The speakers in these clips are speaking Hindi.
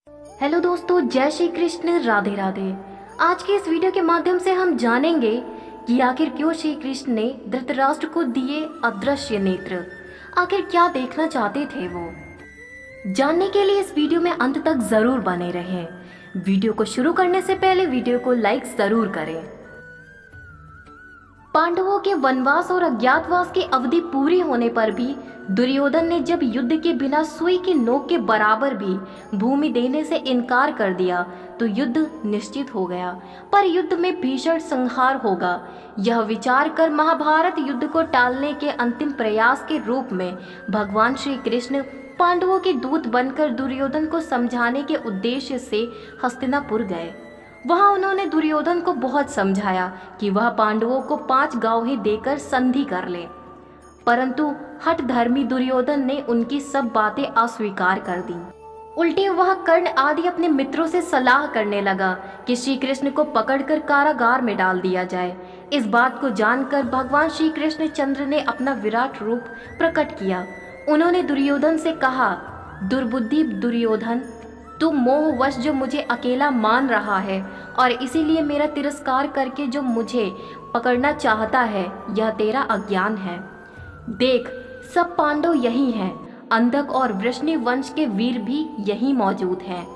हेलो दोस्तों, जय श्री कृष्ण, राधे राधे। आज के इस वीडियो के माध्यम से हम जानेंगे कि आखिर क्यों श्री कृष्ण ने धृतराष्ट्र को दिए अदृश्य नेत्र। आखिर क्या देखना चाहते थे वो। जानने के लिए इस वीडियो में अंत तक जरूर बने रहें। वीडियो को शुरू करने से पहले वीडियो को लाइक जरूर करें। पांडवों के वनवास और अज्ञातवास की अवधि पूरी होने पर भी दुर्योधन ने जब युद्ध के बिना सुई की नोक के बराबर भी भूमि देने से इनकार कर दिया तो युद्ध निश्चित हो गया। पर युद्ध में भीषण संहार होगा, यह विचार कर महाभारत युद्ध को टालने के अंतिम प्रयास के रूप में भगवान श्री कृष्ण पांडवों के दूत बनकर दुर्योधन को समझाने के उद्देश्य से हस्तिनापुर गए। वहां उन्होंने दुर्योधन को बहुत समझाया कि वह पांडवों को 5 गांव ही देकर संधि कर ले, परंतु हठधर्मी दुर्योधन ने उनकी सब बातें अस्वीकार कर दी। उल्टे वह कर्ण आदि अपने मित्रों से सलाह करने लगा कि श्री कृष्ण को पकड़कर कारागार में डाल दिया जाए। इस बात को जानकर भगवान श्री कृष्ण चंद्र ने अपना विराट रूप प्रकट किया। उन्होंने दुर्योधन से कहा, दुर्बुद्धि दुर्योधन, तू मोहवश जो मुझे अकेला मान रहा है और इसीलिए मेरा तिरस्कार करके जो मुझे पकड़ना चाहता है, यह तेरा अज्ञान है। देख, सब पांडव यही हैं, अंधक और वृष्णि वंश के वीर भी यही मौजूद हैं।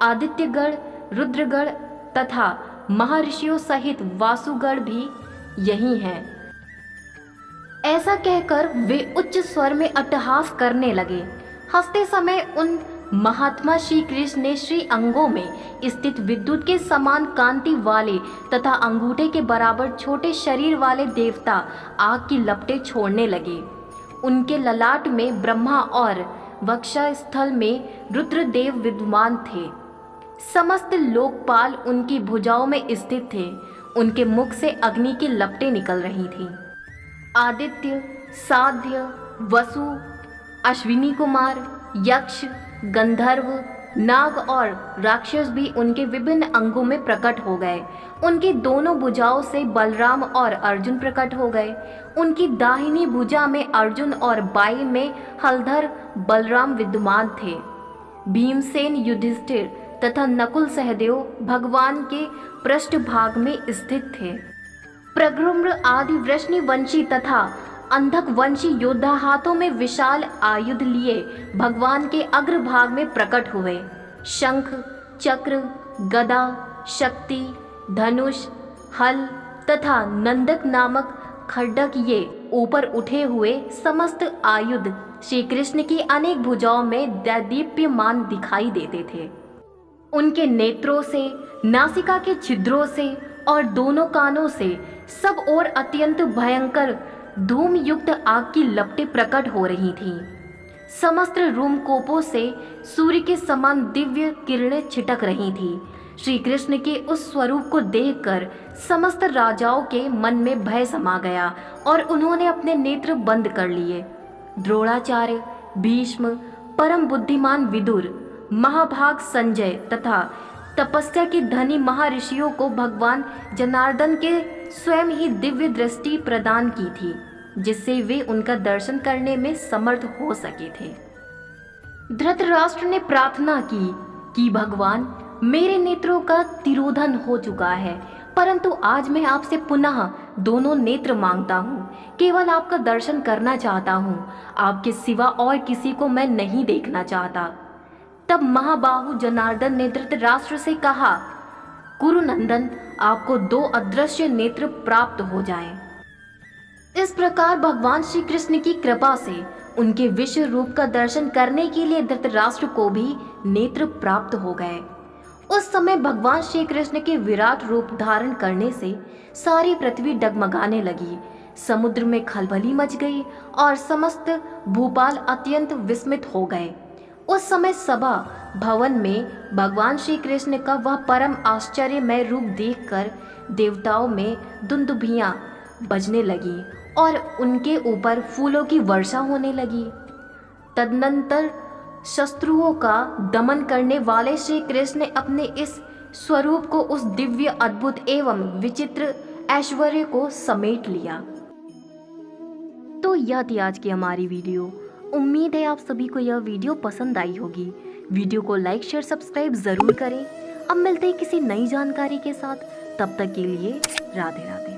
आदित्यगढ़, रुद्रगढ़ तथा महर्षियों सहित वासुगढ़ भी यही हैं। ऐसा कहकर वे उच्च स्वर में अट्टहास करने लगे। हंसते समय उन महात्मा श्री कृष्ण ने श्री अंगों में स्थित विद्युत के समान कांति वाले तथा अंगूठे के बराबर छोटे शरीर वाले देवता आग की लपटें छोड़ने लगे। उनके ललाट में ब्रह्मा और वक्षस्थल में रुद्रदेव विद्यमान थे। समस्त लोकपाल उनकी भुजाओं में स्थित थे। उनके मुख से अग्नि की लपटें निकल रही थीं। आदित्य, साध्य, वसु, अश्विनी कुमार, यक्ष, गंधर्व, नाग और राक्षस भी उनके विभिन्न अंगों में प्रकट हो गए। उनकी दोनों भुजाओं से बलराम और अर्जुन प्रकट हो गए। उनकी दाहिनी भुजा में अर्जुन और बाई में हलधर बलराम विद्यमान थे। भीमसेन, युधिष्ठिर तथा नकुल सहदेव भगवान के पृष्ठभाग में स्थित थे। प्रद्युम्न आदि वृष्णिवंशी तथा अंधक वंशी योद्धा हाथों में विशाल आयुध लिए भगवान के अग्रभाग में प्रकट हुए। शंख, चक्र, गदा, शक्ति, धनुष, हल तथा नंदक नामक खड्डक ये ऊपर उठे हुए समस्त आयुध श्री कृष्ण की अनेक भुजाओं में दैदीप्यमान दिखाई देते थे। उनके नेत्रों से, नासिका के छिद्रों से और दोनों कानों से सब ओर अत्यंत भयंकर धूम युक्त आग की लपटें प्रकट हो रही थीं। समस्त रूमकोपों से सूर्य के समान दिव्य किरणें छिटक रही थीं। श्री कृष्ण के उस स्वरूप को देखकर समस्त राजाओं के मन में भय समा गया और उन्होंने अपने नेत्र बंद कर लिए। द्रोणाचार्य, भीष्म, परम बुद्धिमान विदुर, महाभाग संजय तथा तपस्या की धनी महर्षियों को भगवान जनार्दन के स्वयं ही दिव्य दृष्टि प्रदान की थी, जिससे वे उनका दर्शन करने में समर्थ हो सके थे। धृतराष्ट्र ने प्रार्थना की कि भगवान, मेरे नेत्रों का तिरोधन हो चुका है, परंतु आज मैं आपसे पुनः दोनों नेत्र मांगता हूँ। केवल आपका दर्शन करना चाहता हूँ, आपके सिवा और किसी को मैं नहीं देखना चाहता। तब महाबाहु जनार्दन ने धृतराष्ट्र से कहा, कुरुनंदन, आपको 2 अदृश्य नेत्र प्राप्त हो जाएं। इस प्रकार भगवान श्री कृष्ण की कृपा से उनके विश्व रूप का दर्शन करने के लिए धृतराष्ट्र को भी नेत्र प्राप्त हो गए। उस समय भगवान श्री कृष्ण के विराट रूप धारण करने से सारी पृथ्वी डगमगाने लगी। समुद्र में खलबली मच गई और समस्त भूपाल अत्यंत विस्मित हो गए। उस समय सभा भवन में भगवान श्री कृष्ण का वह परम आश्चर्यमय रूप देखकर देवताओं में दुंदुभियां बजने लगी और उनके ऊपर फूलों की वर्षा होने लगी। तदनंतर शत्रुओं का दमन करने वाले श्री कृष्ण ने अपने इस स्वरूप को उस दिव्य, अद्भुत एवं विचित्र ऐश्वर्य को समेट लिया। तो यह थी आज की हमारी वीडियो। उम्मीद है आप सभी को यह वीडियो पसंद आई होगी। वीडियो को लाइक शेयर सब्सक्राइब ज़रूर करें। अब मिलते हैं किसी नई जानकारी के साथ, तब तक के लिए राधे राधे।